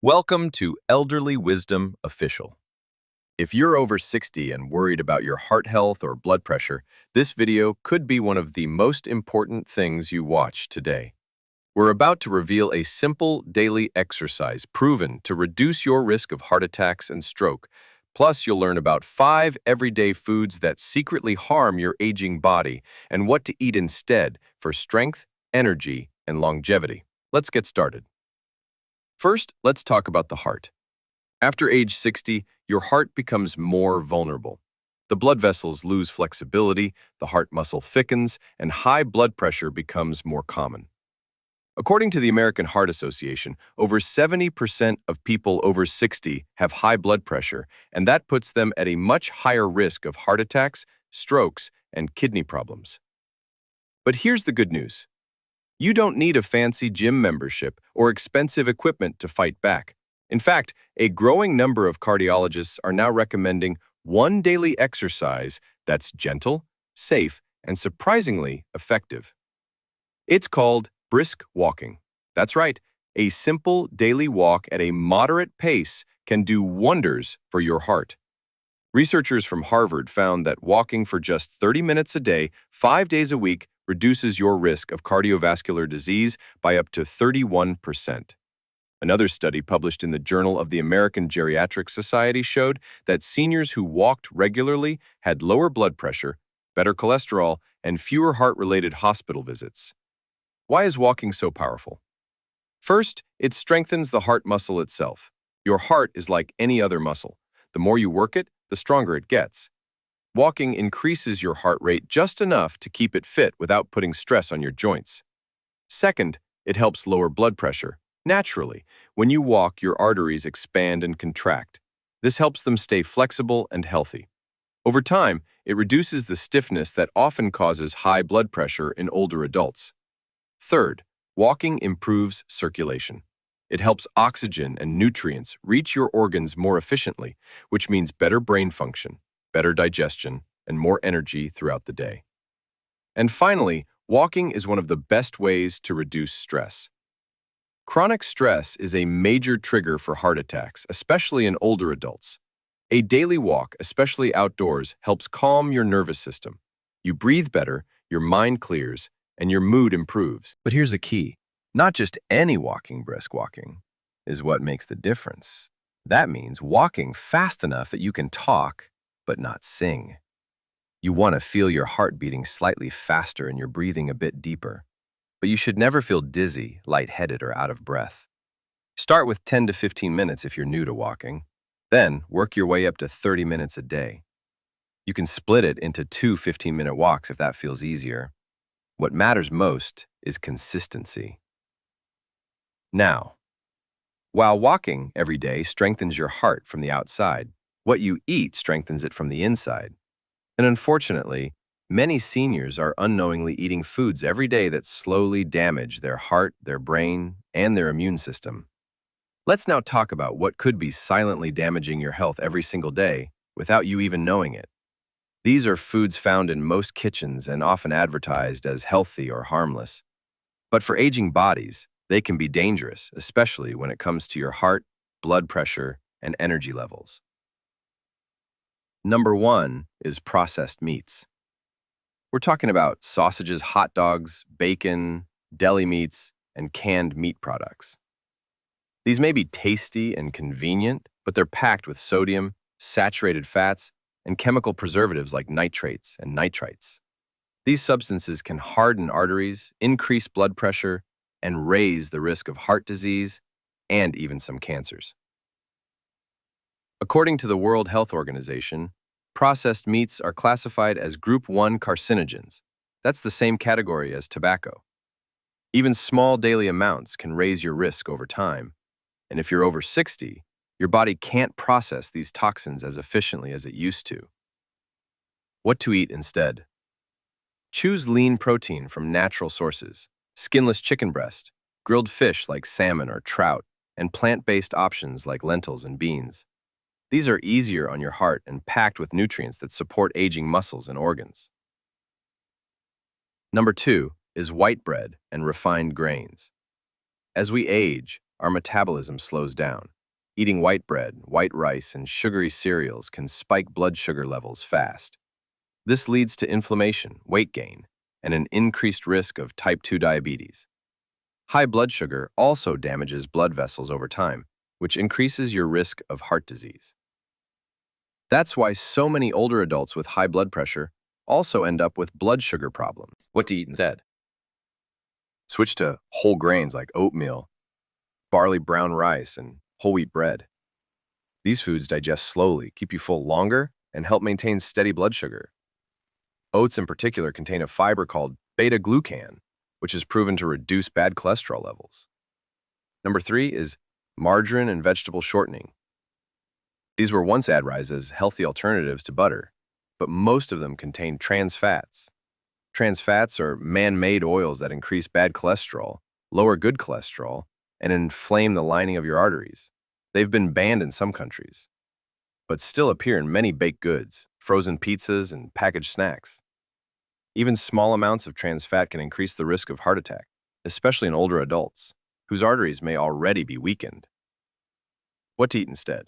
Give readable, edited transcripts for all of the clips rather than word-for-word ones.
Welcome to Elderly Wisdom Official. If you're over 60 and worried about your heart health or blood pressure, this video could be one of the most important things you watch today. We're about to reveal a simple daily exercise proven to reduce your risk of heart attacks and stroke. Plus, you'll learn about 5 everyday foods that secretly harm your aging body and what to eat instead for strength, energy, and longevity. Let's get started. First, let's talk about the heart. After age 60, your heart becomes more vulnerable. The blood vessels lose flexibility, the heart muscle thickens, and high blood pressure becomes more common. According to the American Heart Association, over 70% of people over 60 have high blood pressure, and that puts them at a much higher risk of heart attacks, strokes, and kidney problems. But here's the good news. You don't need a fancy gym membership or expensive equipment to fight back. In fact, a growing number of cardiologists are now recommending one daily exercise that's gentle, safe, and surprisingly effective. It's called brisk walking. That's right, a simple daily walk at a moderate pace can do wonders for your heart. Researchers from Harvard found that walking for just 30 minutes a day, 5 days a week, reduces your risk of cardiovascular disease by up to 31%. Another study published in the Journal of the American Geriatric Society showed that seniors who walked regularly had lower blood pressure, better cholesterol, and fewer heart-related hospital visits. Why is walking so powerful? First, it strengthens the heart muscle itself. Your heart is like any other muscle. The more you work it, the stronger it gets. Walking increases your heart rate just enough to keep it fit without putting stress on your joints. Second, it helps lower blood pressure. Naturally, when you walk, your arteries expand and contract. This helps them stay flexible and healthy. Over time, it reduces the stiffness that often causes high blood pressure in older adults. Third, walking improves circulation. It helps oxygen and nutrients reach your organs more efficiently, which means better brain function, better digestion, and more energy throughout the day. And finally, walking is one of the best ways to reduce stress. Chronic stress is a major trigger for heart attacks, especially in older adults. A daily walk, especially outdoors, helps calm your nervous system. You breathe better, your mind clears, and your mood improves. But here's the key. Not just any walking, brisk walking is what makes the difference. That means walking fast enough that you can talk, but not sing. You want to feel your heart beating slightly faster and your breathing a bit deeper. But you should never feel dizzy, lightheaded, or out of breath. Start with 10 to 15 minutes if you're new to walking. Then work your way up to 30 minutes a day. You can split it into 2 15-minute walks if that feels easier. What matters most is consistency. Now, while walking every day strengthens your heart from the outside, what you eat strengthens it from the inside. And unfortunately, many seniors are unknowingly eating foods every day that slowly damage their heart, their brain, and their immune system. Let's now talk about what could be silently damaging your health every single day without you even knowing it. These are foods found in most kitchens and often advertised as healthy or harmless. But for aging bodies, they can be dangerous, especially when it comes to your heart, blood pressure, and energy levels. Number 1 is processed meats. We're talking about sausages, hot dogs, bacon, deli meats, and canned meat products. These may be tasty and convenient, but they're packed with sodium, saturated fats, and chemical preservatives like nitrates and nitrites. These substances can harden arteries, increase blood pressure, and raise the risk of heart disease and even some cancers. According to the World Health Organization, processed meats are classified as Group 1 carcinogens. That's the same category as tobacco. Even small daily amounts can raise your risk over time. And if you're over 60, your body can't process these toxins as efficiently as it used to. What to eat instead? Choose lean protein from natural sources, skinless chicken breast, grilled fish like salmon or trout, and plant-based options like lentils and beans. These are easier on your heart and packed with nutrients that support aging muscles and organs. Number 2 is white bread and refined grains. As we age, our metabolism slows down. Eating white bread, white rice, and sugary cereals can spike blood sugar levels fast. This leads to inflammation, weight gain, and an increased risk of type 2 diabetes. High blood sugar also damages blood vessels over time, which increases your risk of heart disease. That's why so many older adults with high blood pressure also end up with blood sugar problems. What to eat instead? Switch to whole grains like oatmeal, barley brown rice, and whole wheat bread. These foods digest slowly, keep you full longer, and help maintain steady blood sugar. Oats in particular contain a fiber called beta-glucan, which is proven to reduce bad cholesterol levels. Number 3 is margarine and vegetable shortening. These were once advertised as healthy alternatives to butter, but most of them contain trans fats. Trans fats are man-made oils that increase bad cholesterol, lower good cholesterol, and inflame the lining of your arteries. They've been banned in some countries, but still appear in many baked goods, frozen pizzas, and packaged snacks. Even small amounts of trans fat can increase the risk of heart attack, especially in older adults, whose arteries may already be weakened. What to eat instead?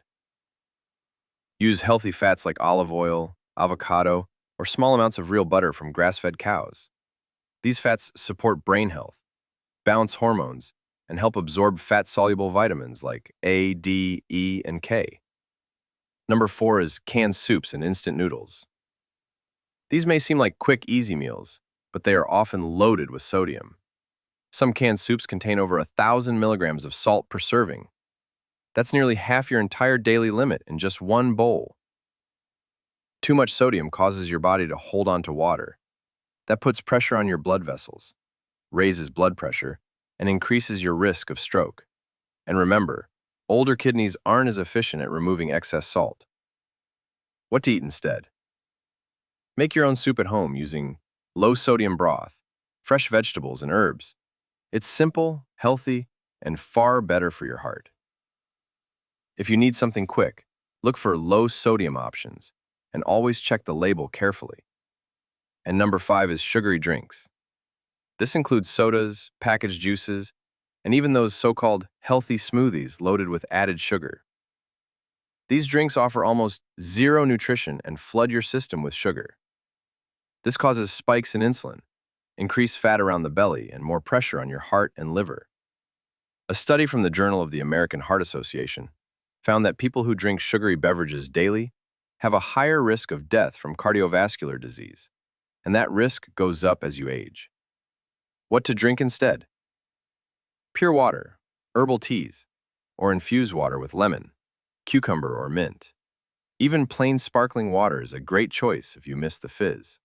Use healthy fats like olive oil, avocado, or small amounts of real butter from grass-fed cows. These fats support brain health, balance hormones, and help absorb fat-soluble vitamins like A, D, E, and K. Number 4 is canned soups and instant noodles. These may seem like quick, easy meals, but they are often loaded with sodium. Some canned soups contain over 1,000 milligrams of salt per serving. That's nearly half your entire daily limit in just one bowl. Too much sodium causes your body to hold on to water. That puts pressure on your blood vessels, raises blood pressure, and increases your risk of stroke. And remember, older kidneys aren't as efficient at removing excess salt. What to eat instead? Make your own soup at home using low-sodium broth, fresh vegetables, and herbs. It's simple, healthy, and far better for your heart. If you need something quick, look for low-sodium options, and always check the label carefully. And number 5 is sugary drinks. This includes sodas, packaged juices, and even those so-called healthy smoothies loaded with added sugar. These drinks offer almost zero nutrition and flood your system with sugar. This causes spikes in insulin, increased fat around the belly, and more pressure on your heart and liver. A study from the Journal of the American Heart Association found that people who drink sugary beverages daily have a higher risk of death from cardiovascular disease, and that risk goes up as you age. What to drink instead? Pure water, herbal teas, or infused water with lemon, cucumber, or mint. Even plain sparkling water is a great choice if you miss the fizz.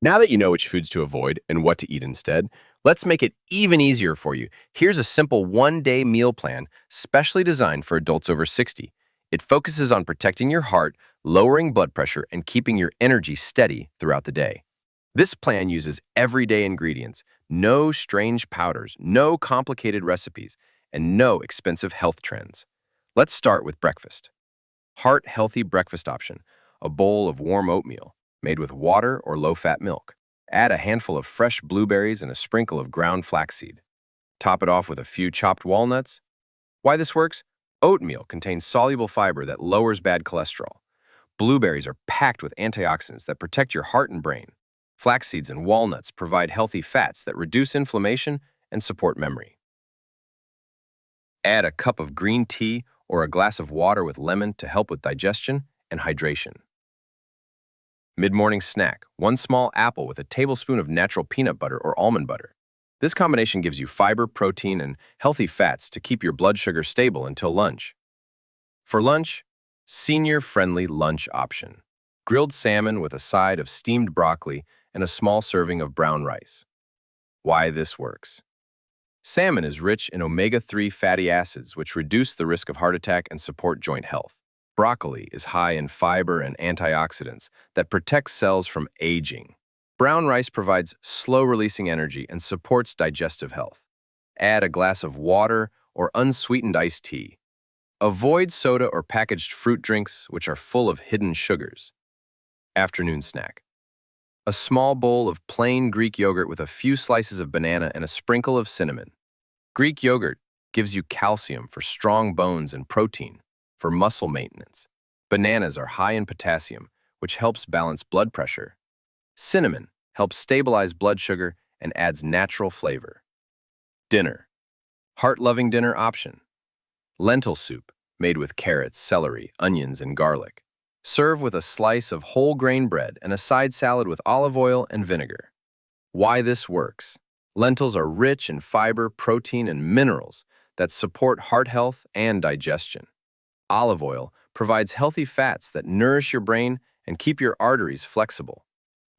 Now that you know which foods to avoid and what to eat instead, let's make it even easier for you. Here's a simple one-day meal plan specially designed for adults over 60. It focuses on protecting your heart, lowering blood pressure, and keeping your energy steady throughout the day. This plan uses everyday ingredients, no strange powders, no complicated recipes, and no expensive health trends. Let's start with breakfast. Heart-healthy breakfast option, a bowl of warm oatmeal, made with water or low-fat milk. Add a handful of fresh blueberries and a sprinkle of ground flaxseed. Top it off with a few chopped walnuts. Why this works? Oatmeal contains soluble fiber that lowers bad cholesterol. Blueberries are packed with antioxidants that protect your heart and brain. Flax seeds and walnuts provide healthy fats that reduce inflammation and support memory. Add a cup of green tea or a glass of water with lemon to help with digestion and hydration. Mid-morning snack, 1 small apple with a tablespoon of natural peanut butter or almond butter. This combination gives you fiber, protein, and healthy fats to keep your blood sugar stable until lunch. For lunch, senior-friendly lunch option. Grilled salmon with a side of steamed broccoli and a small serving of brown rice. Why this works? Salmon is rich in omega-3 fatty acids, which reduce the risk of heart attack and support joint health. Broccoli is high in fiber and antioxidants that protect cells from aging. Brown rice provides slow-releasing energy and supports digestive health. Add a glass of water or unsweetened iced tea. Avoid soda or packaged fruit drinks, which are full of hidden sugars. Afternoon snack. A small bowl of plain Greek yogurt with a few slices of banana and a sprinkle of cinnamon. Greek yogurt gives you calcium for strong bones and protein for muscle maintenance. Bananas are high in potassium, which helps balance blood pressure. Cinnamon helps stabilize blood sugar and adds natural flavor. Dinner. Heart-loving dinner option. Lentil soup, made with carrots, celery, onions, and garlic. Serve with a slice of whole grain bread and a side salad with olive oil and vinegar. Why this works. Lentils are rich in fiber, protein, and minerals that support heart health and digestion. Olive oil provides healthy fats that nourish your brain and keep your arteries flexible.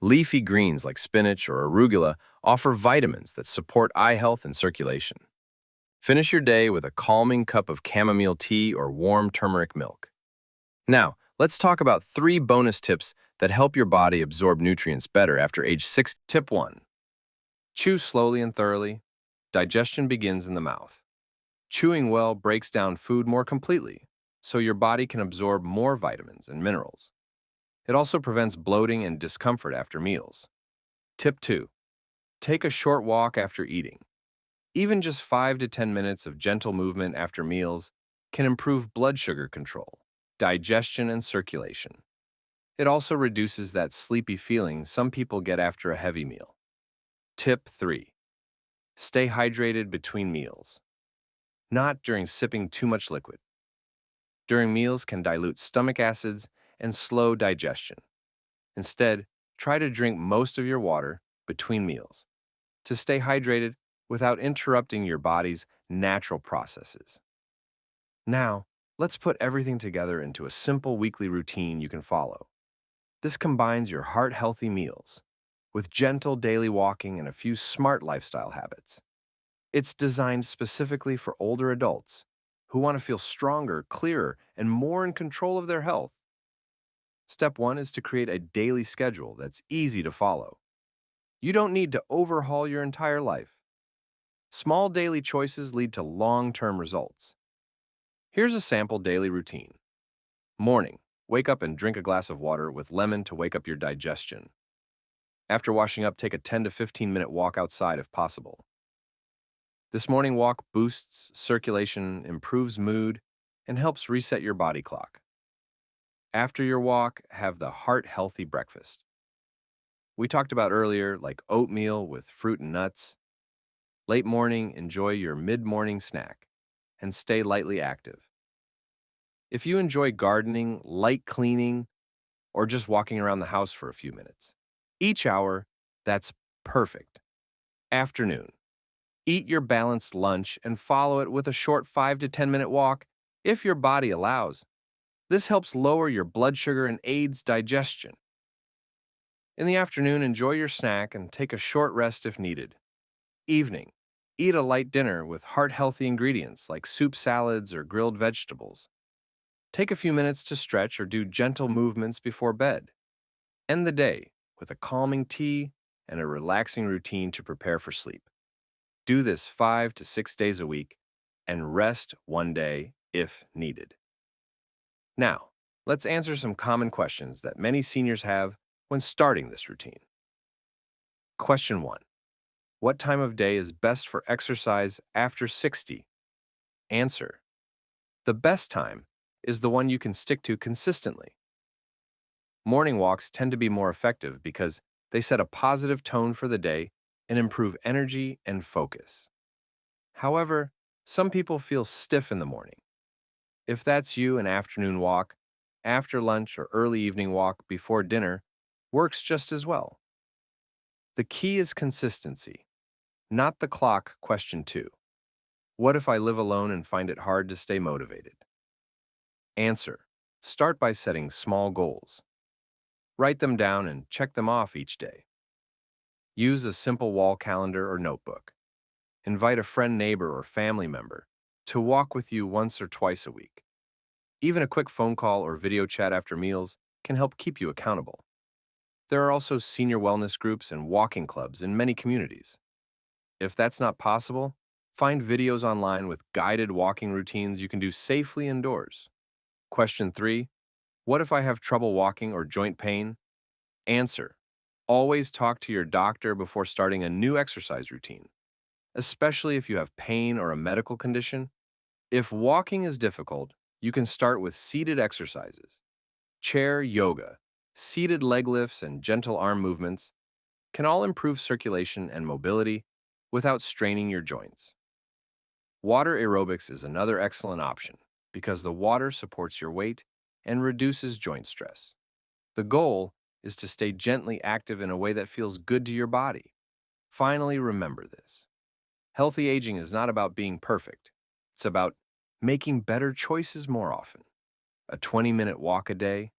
Leafy greens like spinach or arugula offer vitamins that support eye health and circulation. Finish your day with a calming cup of chamomile tea or warm turmeric milk. Now, let's talk about 3 bonus tips that help your body absorb nutrients better after age 6. Tip 1. Chew slowly and thoroughly. Digestion begins in the mouth. Chewing well breaks down food more completely, so your body can absorb more vitamins and minerals. It also prevents bloating and discomfort after meals. Tip 2. Take a short walk after eating. Even just 5 to 10 minutes of gentle movement after meals can improve blood sugar control, digestion, and circulation. It also reduces that sleepy feeling some people get after a heavy meal. Tip 3. Stay hydrated between meals. Not during sipping too much liquid. During meals can dilute stomach acids and slow digestion. Instead, try to drink most of your water between meals to stay hydrated without interrupting your body's natural processes. Now, let's put everything together into a simple weekly routine you can follow. This combines your heart-healthy meals with gentle daily walking and a few smart lifestyle habits. It's designed specifically for older adults who want to feel stronger, clearer, and more in control of their health. Step 1 is to create a daily schedule that's easy to follow. You don't need to overhaul your entire life. Small daily choices lead to long-term results. Here's a sample daily routine. Morning, wake up and drink a glass of water with lemon to wake up your digestion. After washing up, take a 10 to 15-minute walk outside if possible. This morning walk boosts circulation, improves mood, and helps reset your body clock. After your walk, have the heart-healthy breakfast. We talked about earlier, like oatmeal with fruit and nuts. Late morning, enjoy your mid-morning snack and stay lightly active. If you enjoy gardening, light cleaning, or just walking around the house for a few minutes, each hour, that's perfect. Afternoon. Eat your balanced lunch and follow it with a short 5 to 10-minute walk if your body allows. This helps lower your blood sugar and aids digestion. In the afternoon, enjoy your snack and take a short rest if needed. Evening. Eat a light dinner with heart-healthy ingredients like soup salads or grilled vegetables. Take a few minutes to stretch or do gentle movements before bed. End the day with a calming tea and a relaxing routine to prepare for sleep. Do this 5 to 6 days a week and rest one day if needed. Now, let's answer some common questions that many seniors have when starting this routine. Question 1. What time of day is best for exercise after 60? Answer. The best time is the one you can stick to consistently. Morning walks tend to be more effective because they set a positive tone for the day and improve energy and focus. However, some people feel stiff in the morning. If that's you, an afternoon walk, after lunch or early evening walk before dinner works just as well. The key is consistency, not the clock. Question 2. What if I live alone and find it hard to stay motivated? Answer. Start by setting small goals. Write them down and check them off each day. Use a simple wall calendar or notebook. Invite a friend, neighbor, or family member to walk with you once or twice a week. Even a quick phone call or video chat after meals can help keep you accountable. There are also senior wellness groups and walking clubs in many communities. If that's not possible, find videos online with guided walking routines you can do safely indoors. Question 3. What if I have trouble walking or joint pain? Answer. Always talk to your doctor before starting a new exercise routine. especially if you have pain or a medical condition. If walking is difficult, you can start with seated exercises. Chair yoga, seated leg lifts, and gentle arm movements can all improve circulation and mobility without straining your joints. Water aerobics is another excellent option because the water supports your weight and reduces joint stress. The goal is to stay gently active in a way that feels good to your body. Finally, remember this. Healthy aging is not about being perfect. It's about making better choices more often. A 20-minute walk a day,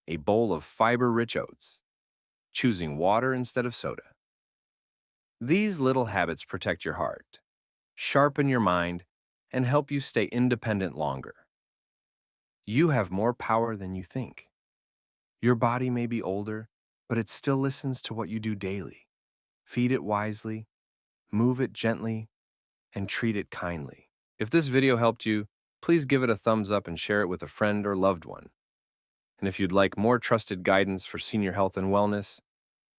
a bowl of fiber-rich oats, choosing water instead of soda. These little habits protect your heart, sharpen your mind, and help you stay independent longer. You have more power than you think. Your body may be older, but it still listens to what you do daily. Feed it wisely, move it gently, and treat it kindly. If this video helped you, please give it a thumbs up and share it with a friend or loved one. And if you'd like more trusted guidance for senior health and wellness,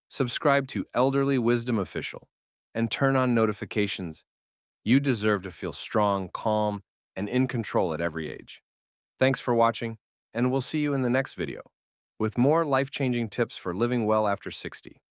subscribe to Elderly Wisdom Official and turn on notifications. You deserve to feel strong, calm, and in control at every age. Thanks for watching, and we'll see you in the next video with more life-changing tips for living well after 60.